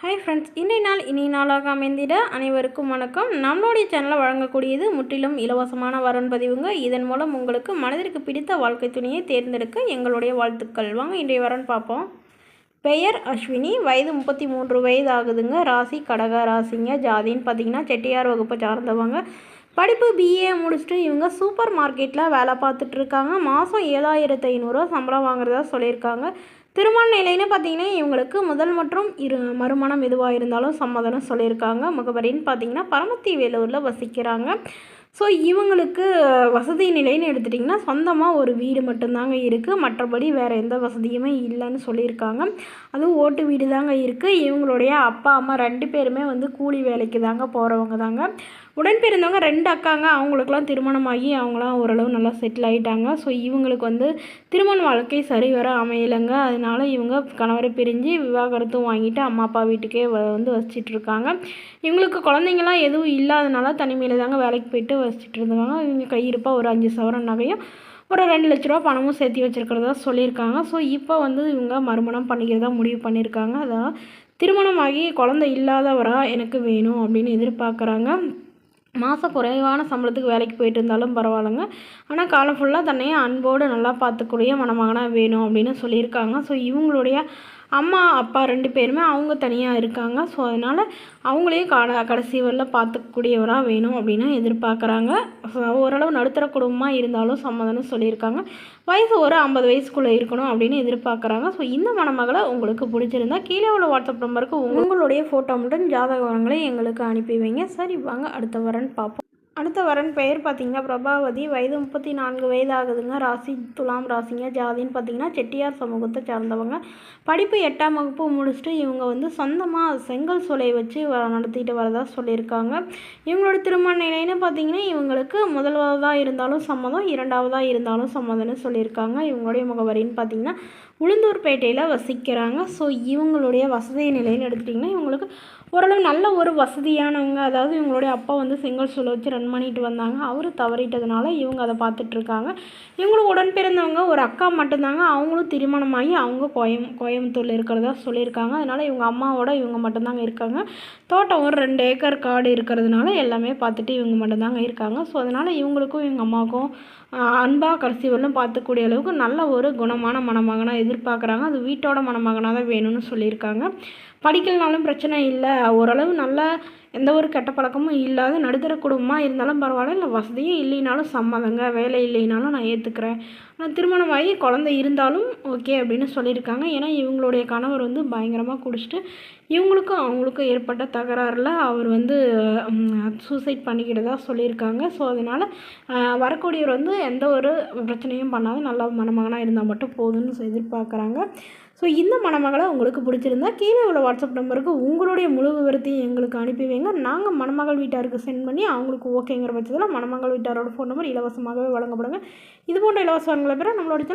Hi friends, இன்றைய நாள் இனிய நாளாக அமைந்திட அனைவருக்கும் வணக்கம். நம்மளுடைய சேனலில் வழங்கக்கூடியது முற்றிலும் இலவசமான வரன் பதிவுங்க. இதன் மூலம் உங்களுக்கு மனதிற்கு பிடித்த வாழ்க்கை துணையை தேர்ந்தெடுக்க எங்களுடைய வாழ்த்துக்கள். வாங்க இன்றைய வரன் பார்ப்போம். பெயர் அஸ்வினி, வயது 33 வயது ஆகுதுங்க. ராசி கடக ராசிங்க. ஜாதின்னு பார்த்தீங்கன்னா செட்டியார் வகுப்பை சார்ந்தவங்க. படிப்பு பிஏ முடிச்சுட்டு இவங்க சூப்பர் மார்க்கெட்டில் வேலை பார்த்துட்ருக்காங்க. மாதம் 7500 சம்பளம் வாங்குறதா சொல்லியிருக்காங்க. திருமண நிலைன்னு பார்த்தீங்கன்னா இவங்களுக்கு முதல் மற்றும் மறுமணம் எதுவாக இருந்தாலும் சம்மதம்னு சொல்லியிருக்காங்க. முகவரின்னு பார்த்தீங்கன்னா பரமத்தி வேலூரில் வசிக்கிறாங்க. ஸோ இவங்களுக்கு வசதி நிலைன்னு எடுத்துட்டிங்கன்னா சொந்தமாக ஒரு வீடு மட்டும்தாங்க இருக்குது. மற்றபடி வேறு எந்த வசதியுமே இல்லைன்னு சொல்லியிருக்காங்க. அதுவும் ஓட்டு வீடு தாங்க இருக்குது. இவங்களுடைய அப்பா அம்மா 2 பேருமே கூலி வேலைக்கு தாங்க போகிறவங்க தாங்க. உடன் பிறந்தவங்க 2 அக்காங்க. அவங்களுக்குலாம் திருமணமாகி அவங்களாம் ஓரளவு நல்லா செட்டில் ஆகிட்டாங்க. ஸோ இவங்களுக்கு திருமண வாழ்க்கை சரிவர அமையலைங்க. அதனால இவங்க கணவரை பிரிஞ்சு விவாகரத்தும் வாங்கிட்டு அம்மா அப்பா வீட்டுக்கே வசிச்சிட்ருக்காங்க. இவங்களுக்கு குழந்தைங்களாம் எதுவும் இல்லாதனால தனிமையில் தாங்க வேலைக்கு போயிட்டு வசிச்சுட்டு இருந்தாங்க. இவங்க கையிருப்பாக ஒரு 5 சவரன் நகையும் ஒரு 2 லட்ச ரூபா பணமும் சேர்த்து வச்சுருக்கிறதா சொல்லியிருக்காங்க. ஸோ இப்போ இவங்க மறுமணம் பண்ணிக்கிறதா முடிவு பண்ணியிருக்காங்க. அதனால் திருமணமாகி குழந்தை இல்லாதவராக எனக்கு வேணும் அப்படின்னு எதிர்பார்க்குறாங்க. மாதம் குறைவான சம்பளத்துக்கு வேலைக்கு போயிட்டு இருந்தாலும் பரவாயில்லைங்க. ஆனால் காலம் ஃபுல்லாக தன்னையே அன்போடு நல்லா பார்த்துக்கூடிய மணமகனாக வேணும் அப்படின்னு சொல்லியிருக்காங்க. ஸோ இவங்களுடைய அம்மா அப்பா 2 பேருமே அவங்க தனியாக இருக்காங்க. ஸோ அதனால் அவங்களையும் கடைசி வரல பார்த்துக்கூடியவராக வேணும் அப்படின்னு எதிர்பார்க்குறாங்க. ஓரளவு நடுத்தர குடும்பமாக இருந்தாலும் சம்மதம்னு சொல்லியிருக்காங்க. வயசு ஒரு 50 வயசுக்குள்ளே இருக்கணும் அப்படின்னு எதிர்பார்க்குறாங்க. ஸோ இந்த மணமகளை உங்களுக்கு பிடிச்சிருந்தா கீழே உள்ள வாட்ஸ்அப் நம்பருக்கு உங்களுடைய ஃபோட்டோவுடன் ஜாதக விவரங்களை எங்களுக்கு அனுப்பி வைங்க. சரி, வாங்க அடுத்த வரன் பார்ப்போம். அடுத்த வரன் பெயர் பார்த்திங்கன்னா பிரபாவதி, வயது 34 வயது ஆகுதுங்க. ராசி துலாம் ராசிங்க. ஜாதின்னு பார்த்திங்கன்னா செட்டியார் சமூகத்தை சார்ந்தவங்க. படிப்பு 8ஆம் வகுப்பு முடிச்சுட்டு இவங்க சொந்தமாக செங்கல் சூளை வச்சு நடத்திட்டு வரதா சொல்லியிருக்காங்க. இவங்களோட திருமண நிலைன்னு பார்த்திங்கன்னா இவங்களுக்கு முதல்வதாக இருந்தாலும் சம்மதம், 2ஆவதாக இருந்தாலும் சம்மதம்னு சொல்லியிருக்காங்க. இவங்களுடைய முகவரின்னு பார்த்திங்கன்னா உளுந்தூர்பேட்டையில் வசிக்கிறாங்க. ஸோ இவங்களுடைய வசதி நிலைன்னு எடுத்துட்டிங்கன்னா இவங்களுக்கு ஓரளவு நல்ல ஒரு வசதியானவங்க. அதாவது இவங்களுடைய அப்பா செங்கல் சூளை வச்சு ரன் பண்ணிட்டு வந்தாங்க. அவர் தவறிட்டதுனால இவங்க அதை பார்த்துட்ருக்காங்க. இவங்களுக்கு உடன் பிறந்தவங்க ஒரு அக்கா மட்டும்தாங்க. அவங்களும் திருமணமாகி அவங்க கோயம்புத்தூரில் இருக்கிறதா சொல்லியிருக்காங்க. அதனால் இவங்க அம்மாவோட இவங்க மட்டும்தாங்க இருக்காங்க. தோட்டம் ஒரு 2 ஏக்கர் காடு இருக்கிறதுனால எல்லாமே பார்த்துட்டு இவங்க மட்டும்தாங்க இருக்காங்க. ஸோ அதனால் இவங்களுக்கும் இவங்க அம்மாவுக்கும் அன்பாக கடைசி வரலும் பார்த்துக்கூடிய அளவுக்கு நல்ல ஒரு குணமான மணமகனாக எதிர்பார்க்குறாங்க. அது வீட்டோட மணமகனாக தான் வேணும்னு சொல்லியிருக்காங்க. படிக்கலனாலும் பிரச்சனை இல்லை, ஓரளவு நல்ல எந்த ஒரு கெட்ட பழக்கமும் இல்லாத நடுத்தர குடும்பமாக இருந்தாலும் பரவாயில்ல, இல்லை வசதியும் இல்லைனாலும் சம்மதங்க, வேலை இல்லைனாலும் நான் ஏற்றுக்கிறேன், ஆனால் திருமணமாகி குழந்தை இருந்தாலும் ஓகே அப்படின்னு சொல்லியிருக்காங்க. ஏன்னா இவங்களுடைய கணவர் பயங்கரமாக குடிச்சிட்டு இவங்களுக்கும் அவங்களுக்கும் ஏற்பட்ட தகராறில் அவர் சூசைட் பண்ணிக்கிட்டதா சொல்லியிருக்காங்க. ஸோ அதனால் வரக்கூடியவர் எந்த ஒரு பிரச்சனையும் பண்ணாத நல்ல மணமகனாக இருந்தால் மட்டும் போதும்னு எதிர்பார்க்குறாங்க. ஸோ இந்த மணமகளை உங்களுக்கு பிடிச்சிருந்தா கீழே உள்ள வாட்ஸ்அப் நம்பருக்கு உங்களுடைய முழு விவரத்தையும் எங்களுக்கு அனுப்பி வைங்க. நாங்கள் மணமகள் வீட்டாருக்கு சென்ட் பண்ணி அவங்களுக்கு ஓகேங்கிற பட்சத்தில் மணமகள் வீட்டாரோட ஃபோன் நம்பர் இலவசமாகவே வழங்கப்படுங்க. இது போன்ற இலவசங்களை பெற நம்மளோட